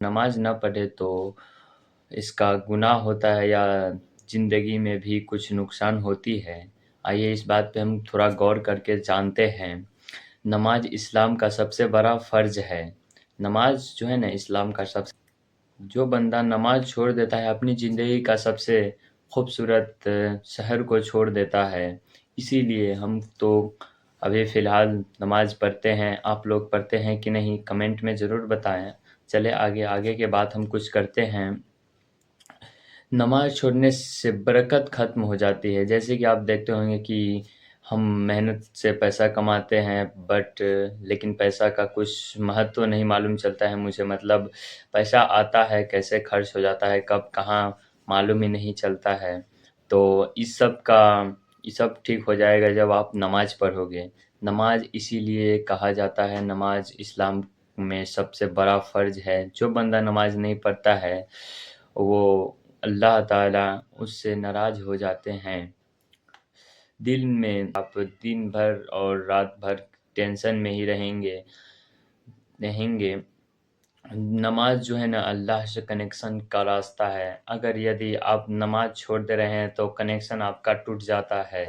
نماز نہ پڑھے تو اس کا گناہ ہوتا ہے یا زندگی میں بھی کچھ نقصان ہوتی ہے۔ آئیے اس بات پہ ہم تھوڑا غور کر کے جانتے ہیں۔ نماز اسلام کا سب سے بڑا فرض ہے۔ نماز جو ہے نا اسلام کا جو بندہ نماز چھوڑ دیتا ہے اپنی زندگی کا سب سے خوبصورت شہر کو چھوڑ دیتا ہے۔ اسی لیے ہم تو ابھی فی الحال نماز پڑھتے ہیں۔ آپ لوگ پڑھتے ہیں کہ نہیں کمنٹ میں ضرور بتائیں۔ چلے آگے کے بعد ہم کچھ کرتے ہیں۔ نماز چھوڑنے سے برکت ختم ہو جاتی ہے۔ جیسے کہ آپ دیکھتے ہوں گے کہ ہم محنت سے پیسہ کماتے ہیں لیکن پیسہ کا کچھ مہتو نہیں معلوم چلتا ہے مجھے، مطلب پیسہ آتا ہے کیسے خرچ ہو جاتا ہے کب کہاں معلوم ہی نہیں چلتا ہے۔ تو اس سب ٹھیک ہو جائے گا جب آپ نماز پڑھو گے۔ نماز اسی لیے کہا جاتا ہے نماز اسلام میں سب سے بڑا فرض ہے۔ جو بندہ نماز نہیں پڑھتا ہے وہ اللہ تعالیٰ اس سے ناراض ہو جاتے ہیں۔ دل میں آپ دن بھر اور رات بھر ٹینشن میں ہی رہیں گے۔ نماز جو ہے نا اللہ سے کنیکشن کا راستہ ہے۔ اگر یدی آپ نماز چھوڑ دے رہے ہیں تو کنیکشن آپ کا ٹوٹ جاتا ہے۔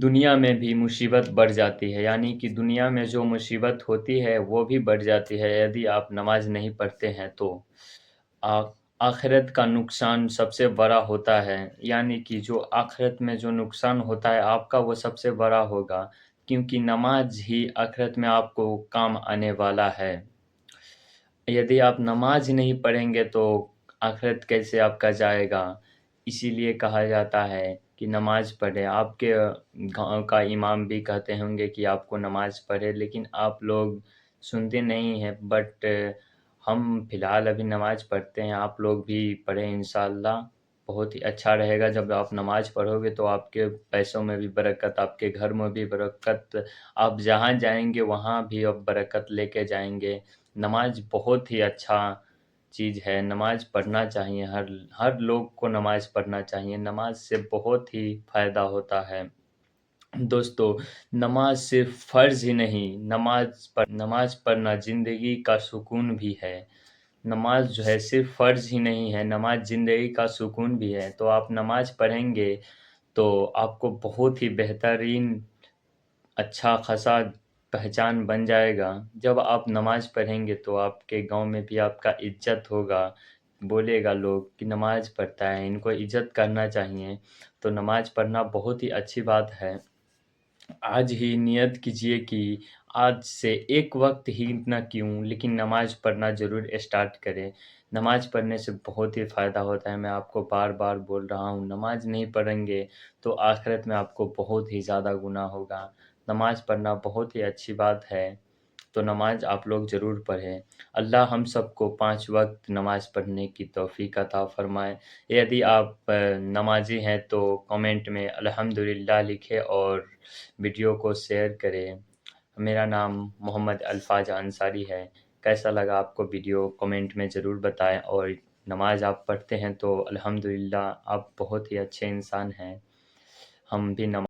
دنیا میں بھی مصیبت بڑھ جاتی ہے، یعنی کہ دنیا میں جو مصیبت ہوتی ہے وہ بھی بڑھ جاتی ہے یدی آپ نماز نہیں پڑھتے ہیں تو۔ آخرت کا نقصان سب سے بڑا ہوتا ہے، یعنی کہ جو آخرت میں جو نقصان ہوتا ہے آپ کا وہ سب سے بڑا ہوگا، کیونکہ نماز ہی آخرت میں آپ کو کام آنے والا ہے۔ یدی آپ نماز نہیں پڑھیں گے تو آخرت کیسے آپ کا جائے گا؟ اسی لیے کہا جاتا ہے کہ نماز پڑھے۔ آپ کے گاؤں کا امام بھی کہتے ہوں گے کہ آپ کو نماز پڑھے، لیکن آپ لوگ سنتے نہیں ہیں۔ بٹ ہم فی الحال ابھی نماز پڑھتے ہیں، آپ لوگ بھی پڑھیں انشاءاللہ۔ بہت ہی اچھا رہے گا جب آپ نماز پڑھو گے تو آپ کے پیسوں میں بھی برکت، آپ کے گھر میں بھی برکت، آپ جہاں جائیں گے وہاں بھی آپ برکت لے کے جائیں گے۔ نماز بہت ہی اچھا چیز ہے، نماز پڑھنا چاہیے، ہر لوگ کو نماز پڑھنا چاہیے۔ نماز سے بہت ہی فائدہ ہوتا ہے۔ دوستو نماز صرف فرض ہی نہیں، نماز پڑھنا زندگی کا سکون بھی ہے۔ نماز جو ہے صرف فرض ہی نہیں ہے، نماز زندگی کا سکون بھی ہے۔ تو آپ نماز پڑھیں گے تو آپ کو بہت ہی بہترین اچھا خاصا پہچان بن جائے گا۔ جب آپ نماز پڑھیں گے تو آپ کے گاؤں میں بھی آپ کا عزت ہوگا، بولے گا لوگ کہ نماز پڑھتا ہے، ان کو عزت کرنا چاہیے۔ تو نماز پڑھنا بہت ہی اچھی بات ہے۔ آج ہی نیت کیجئے کہ آج سے ایک وقت ہی نہ کیوں لیکن نماز پڑھنا ضرور اسٹارٹ کرے۔ نماز پڑھنے سے بہت ہی فائدہ ہوتا ہے، میں آپ کو بار بار بول رہا ہوں۔ نماز نہیں پڑھیں گے تو آخرت میں آپ کو بہت ہی زیادہ گناہ ہوگا۔ نماز پڑھنا بہت ہی اچھی بات ہے، تو نماز آپ لوگ ضرور پڑھیں۔ اللہ ہم سب کو 5 وقت نماز پڑھنے کی توفیق عطا فرمائے۔ یدی آپ نمازی ہیں تو کمنٹ میں الحمدللہ لکھیں اور ویڈیو کو شیئر کریں۔ میرا نام محمد الفاظ انصاری ہے۔ کیسا لگا آپ کو ویڈیو کمنٹ میں ضرور بتائیں، اور نماز آپ پڑھتے ہیں تو الحمدللہ آپ بہت ہی اچھے انسان ہیں۔ ہم بھی نماز